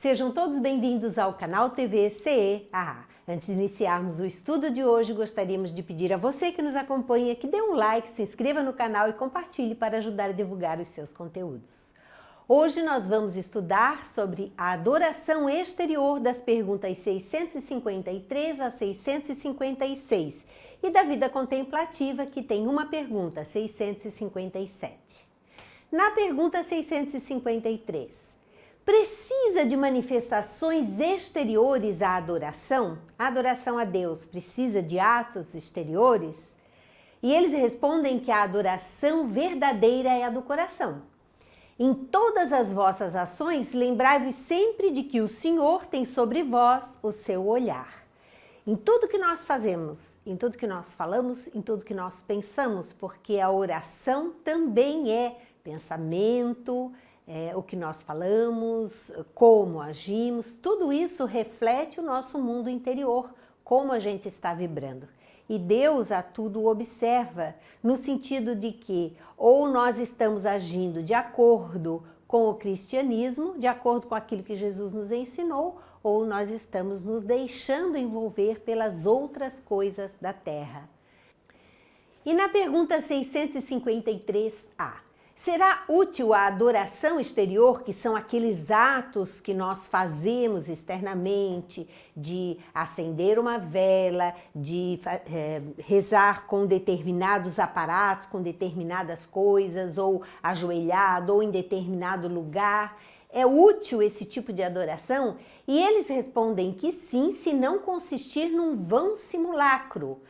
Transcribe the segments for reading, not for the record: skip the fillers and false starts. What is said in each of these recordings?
Sejam todos bem-vindos ao canal TV CE. Antes de iniciarmos o estudo de hoje, gostaríamos de pedir a você que nos acompanha que dê um like, se inscreva no canal e compartilhe para ajudar a divulgar os seus conteúdos. Hoje nós vamos estudar sobre a adoração exterior das perguntas 653 a 656 e da vida contemplativa, que tem uma pergunta, 657. Na pergunta 653, precisa de manifestações exteriores a adoração? A adoração a Deus precisa de atos exteriores? E eles respondem que a adoração verdadeira é a do coração. Em todas as vossas ações, lembrai-vos sempre de que o Senhor tem sobre vós o seu olhar. Em tudo que nós fazemos, em tudo que nós falamos, em tudo que nós pensamos, porque a oração também é pensamento, o que nós falamos, como agimos, tudo isso reflete o nosso mundo interior, como a gente está vibrando. E Deus a tudo observa, no sentido de que ou nós estamos agindo de acordo com o cristianismo, de acordo com aquilo que Jesus nos ensinou, ou nós estamos nos deixando envolver pelas outras coisas da terra. E na pergunta 653A, será útil a adoração exterior, que são aqueles atos que nós fazemos externamente, de acender uma vela, de rezar com determinados aparatos, com determinadas coisas, ou ajoelhado, ou em determinado lugar? É útil esse tipo de adoração? E eles respondem que sim, se não consistir num vão simulacro.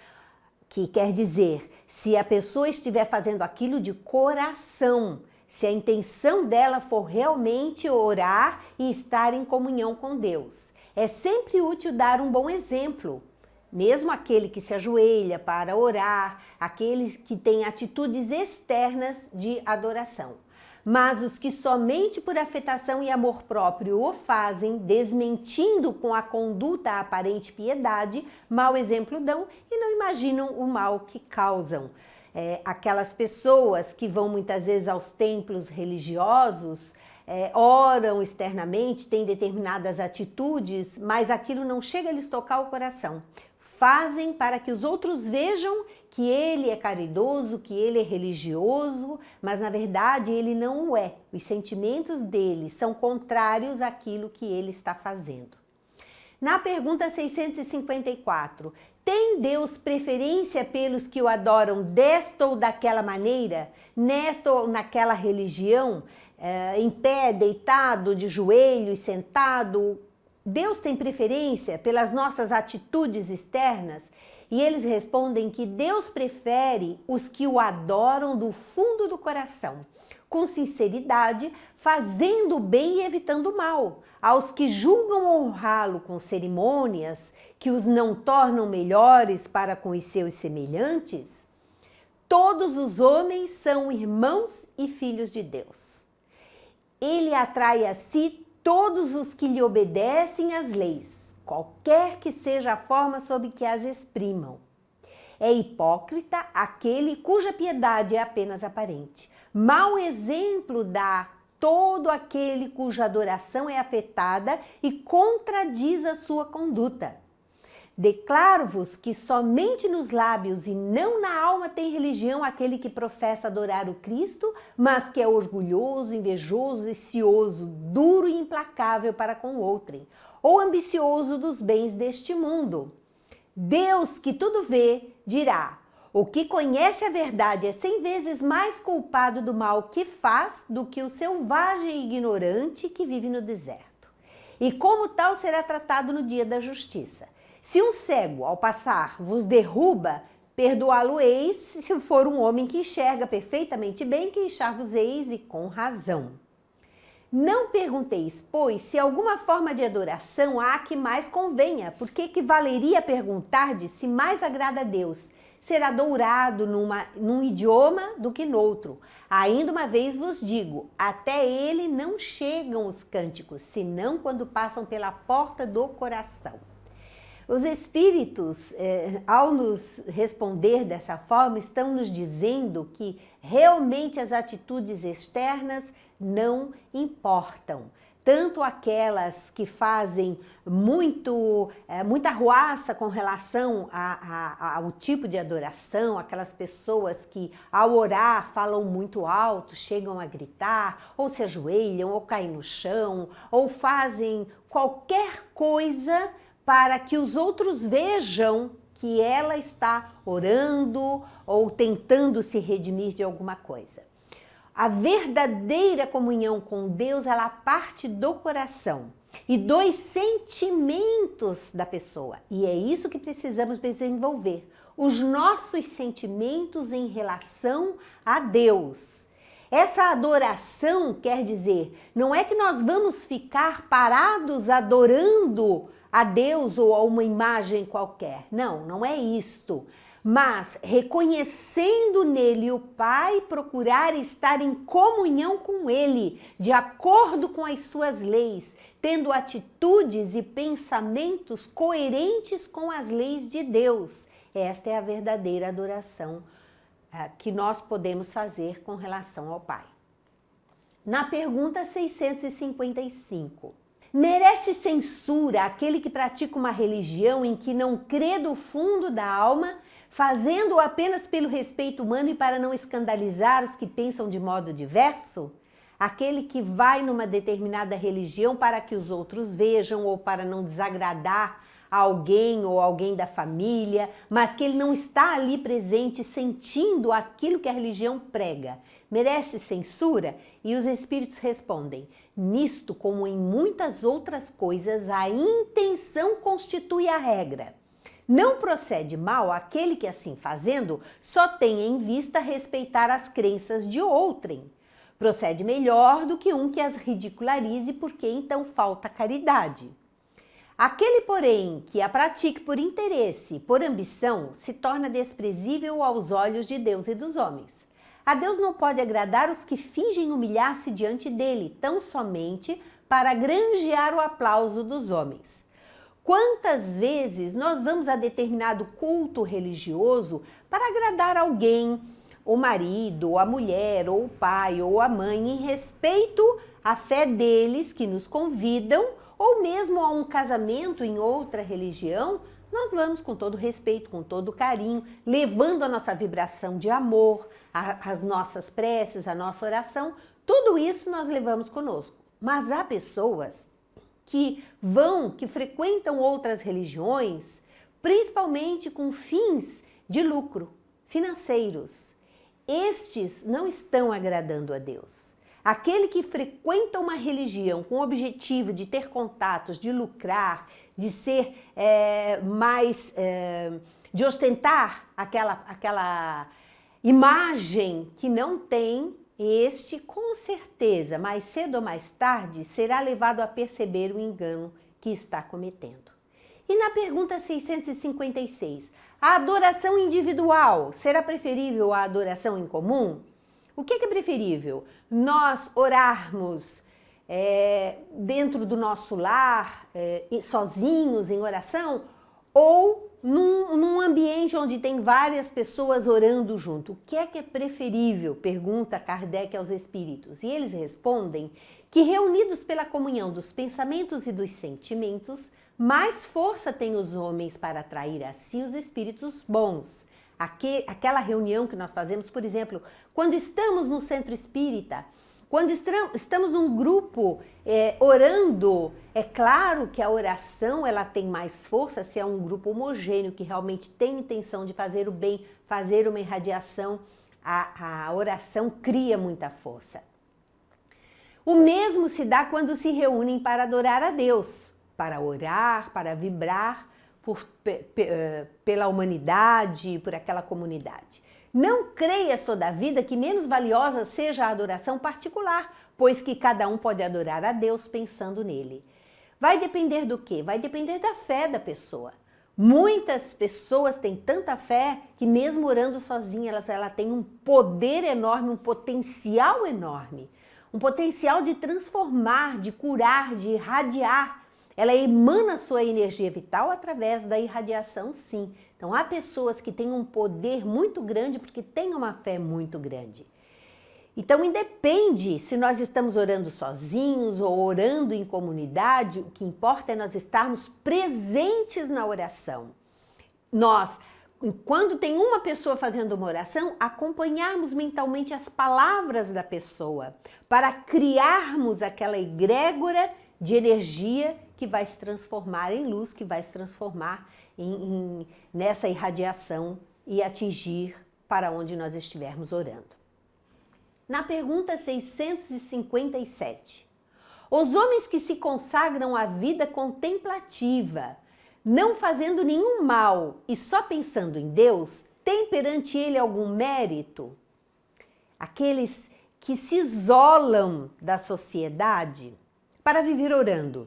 Que quer dizer, se a pessoa estiver fazendo aquilo de coração, se a intenção dela for realmente orar e estar em comunhão com Deus. É sempre útil dar um bom exemplo, mesmo aquele que se ajoelha para orar, aqueles que têm atitudes externas de adoração. Mas os que somente por afetação e amor próprio o fazem, desmentindo com a conduta a aparente piedade, mau exemplo dão e não imaginam o mal que causam. Aquelas pessoas que vão muitas vezes aos templos religiosos, oram externamente, têm determinadas atitudes, mas aquilo não chega a lhes tocar o coração. Fazem para que os outros vejam que ele é caridoso, que ele é religioso, mas na verdade ele não o é. Os sentimentos dele são contrários àquilo que ele está fazendo. Na pergunta 654, tem Deus preferência pelos que o adoram desta ou daquela maneira, nesta ou naquela religião, em pé, deitado, de joelhos, sentado? Deus tem preferência pelas nossas atitudes externas? E eles respondem que Deus prefere os que o adoram do fundo do coração, com sinceridade, fazendo o bem e evitando o mal. Aos que julgam honrá-lo com cerimônias que os não tornam melhores para com os seus semelhantes, todos os homens são irmãos e filhos de Deus. Ele atrai a si todos os que lhe obedecem às leis, qualquer que seja a forma sob que as exprimam. É hipócrita aquele cuja piedade é apenas aparente. Mau exemplo dá todo aquele cuja adoração é afetada e contradiz a sua conduta. Declaro-vos que somente nos lábios e não na alma tem religião aquele que professa adorar o Cristo, mas que é orgulhoso, invejoso, cioso, duro e implacável para com outrem, ou ambicioso dos bens deste mundo. Deus, que tudo vê, dirá: o que conhece a verdade é 100 vezes mais culpado do mal que faz do que o selvagem e ignorante que vive no deserto. E como tal será tratado no dia da justiça. Se um cego, ao passar, vos derruba, perdoá-lo-eis, se for um homem que enxerga perfeitamente bem, que enxar-vos-eis e com razão. Não pergunteis, pois, se alguma forma de adoração há que mais convenha, porque que valeria perguntar-de se mais agrada a Deus ser adorado num idioma do que noutro. Ainda uma vez vos digo, até ele não chegam os cânticos, senão quando passam pela porta do coração. Os espíritos, ao nos responder dessa forma, estão nos dizendo que realmente as atitudes externas não importam. tanto aquelas que fazem muita arruaça com relação ao tipo de adoração, aquelas pessoas que ao orar falam muito alto, chegam a gritar, ou se ajoelham, ou caem no chão, ou fazem qualquer coisa para que os outros vejam que ela está orando ou tentando se redimir de alguma coisa. A verdadeira comunhão com Deus, ela parte do coração e dos sentimentos da pessoa. E é isso que precisamos desenvolver, os nossos sentimentos em relação a Deus. Essa adoração quer dizer, não é que nós vamos ficar parados adorando a Deus ou a uma imagem qualquer. Não, não é isto. Mas reconhecendo nele o Pai, procurar estar em comunhão com ele, de acordo com as suas leis, tendo atitudes e pensamentos coerentes com as leis de Deus. Esta é a verdadeira adoração que nós podemos fazer com relação ao Pai. Na pergunta 655, merece censura aquele que pratica uma religião em que não crê do fundo da alma, fazendo-o apenas pelo respeito humano e para não escandalizar os que pensam de modo diverso? Aquele que vai numa determinada religião para que os outros vejam ou para não desagradar a alguém ou alguém da família, mas que ele não está ali presente sentindo aquilo que a religião prega. Merece censura? E os espíritos respondem, nisto como em muitas outras coisas, a intenção constitui a regra. Não procede mal aquele que, assim fazendo, só tem em vista respeitar as crenças de outrem. Procede melhor do que um que as ridicularize, porque então falta caridade. Aquele, porém, que a pratique por interesse, por ambição, se torna desprezível aos olhos de Deus e dos homens. A Deus não pode agradar os que fingem humilhar-se diante dele, tão somente para granjear o aplauso dos homens. Quantas vezes nós vamos a determinado culto religioso para agradar alguém, o marido, ou a mulher, ou o pai, ou a mãe, em respeito à fé deles que nos convidam, ou mesmo a um casamento em outra religião, nós vamos com todo respeito, com todo carinho, levando a nossa vibração de amor, as nossas preces, a nossa oração, tudo isso nós levamos conosco. Mas há pessoas que frequentam outras religiões, principalmente com fins de lucro financeiros. Estes não estão agradando a Deus. Aquele que frequenta uma religião com o objetivo de ter contatos, de lucrar, de ser de ostentar aquela imagem que não tem, este, com certeza, mais cedo ou mais tarde, será levado a perceber o engano que está cometendo. E na pergunta 656, a adoração individual será preferível à adoração em comum? O que é preferível? Nós orarmos dentro do nosso lar, sozinhos em oração, ou num ambiente onde tem várias pessoas orando junto? O que é preferível? Pergunta Kardec aos espíritos. E eles respondem que reunidos pela comunhão dos pensamentos e dos sentimentos, mais força têm os homens para atrair a si os espíritos bons. Aquela reunião que nós fazemos, por exemplo, quando estamos no centro espírita, quando estamos num grupo orando, é claro que a oração ela tem mais força se é um grupo homogêneo que realmente tem intenção de fazer o bem, fazer uma irradiação. A oração cria muita força. O mesmo se dá quando se reúnem para adorar a Deus, para orar, para vibrar pela humanidade, por aquela comunidade. Não creias toda a vida que menos valiosa seja a adoração particular, pois que cada um pode adorar a Deus pensando nele. Vai depender do quê? Vai depender da fé da pessoa. Muitas pessoas têm tanta fé que mesmo orando sozinhas, ela tem um poder enorme, um potencial enorme. Um potencial de transformar, de curar, de irradiar. Ela emana sua energia vital através da irradiação, sim. Então, há pessoas que têm um poder muito grande porque têm uma fé muito grande. Então, independe se nós estamos orando sozinhos ou orando em comunidade, o que importa é nós estarmos presentes na oração. Nós, quando tem uma pessoa fazendo uma oração, acompanharmos mentalmente as palavras da pessoa, para criarmos aquela egrégora de energia que vai se transformar em luz, que vai se transformar nessa irradiação e atingir para onde nós estivermos orando. Na pergunta 657, os homens que se consagram à vida contemplativa, não fazendo nenhum mal e só pensando em Deus, têm perante ele algum mérito? Aqueles que se isolam da sociedade para viver orando,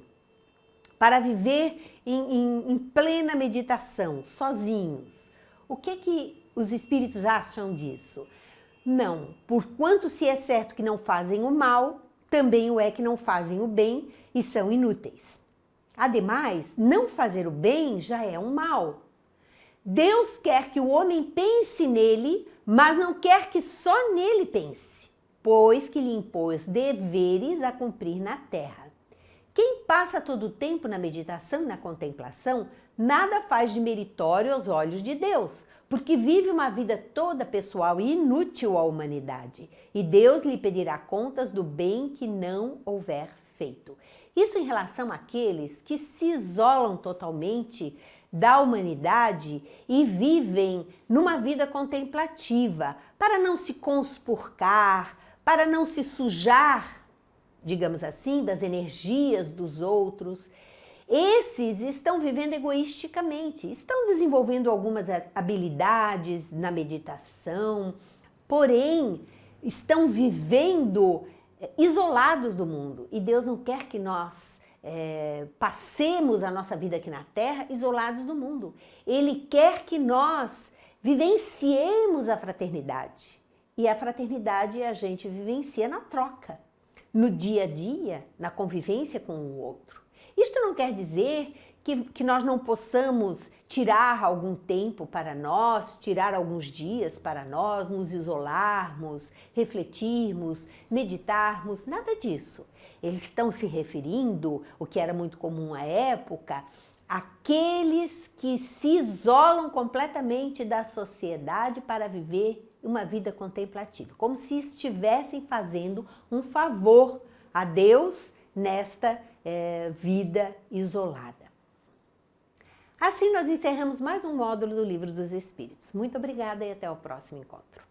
para viver em plena meditação, sozinhos. O que os espíritos acham disso? Não, porquanto se é certo que não fazem o mal, também o é que não fazem o bem e são inúteis. Ademais, não fazer o bem já é um mal. Deus quer que o homem pense nele, mas não quer que só nele pense, pois que lhe impôs deveres a cumprir na terra. Quem passa todo o tempo na meditação e na contemplação, nada faz de meritório aos olhos de Deus, porque vive uma vida toda pessoal e inútil à humanidade, e Deus lhe pedirá contas do bem que não houver feito. Isso em relação àqueles que se isolam totalmente da humanidade e vivem numa vida contemplativa, para não se conspurcar, para não se sujar, digamos assim, das energias dos outros. Esses estão vivendo egoisticamente, estão desenvolvendo algumas habilidades na meditação, porém estão vivendo isolados do mundo. E Deus não quer que nós passemos a nossa vida aqui na Terra isolados do mundo. Ele quer que nós vivenciemos a fraternidade. E a fraternidade a gente vivencia na troca, no dia a dia, na convivência com o outro. Isto não quer dizer que nós não possamos tirar algum tempo para nós, tirar alguns dias para nós, nos isolarmos, refletirmos, meditarmos, nada disso. Eles estão se referindo, o que era muito comum à época, àqueles que se isolam completamente da sociedade para viver uma vida contemplativa, como se estivessem fazendo um favor a Deus nesta vida isolada. Assim nós encerramos mais um módulo do Livro dos Espíritos. Muito obrigada e até o próximo encontro.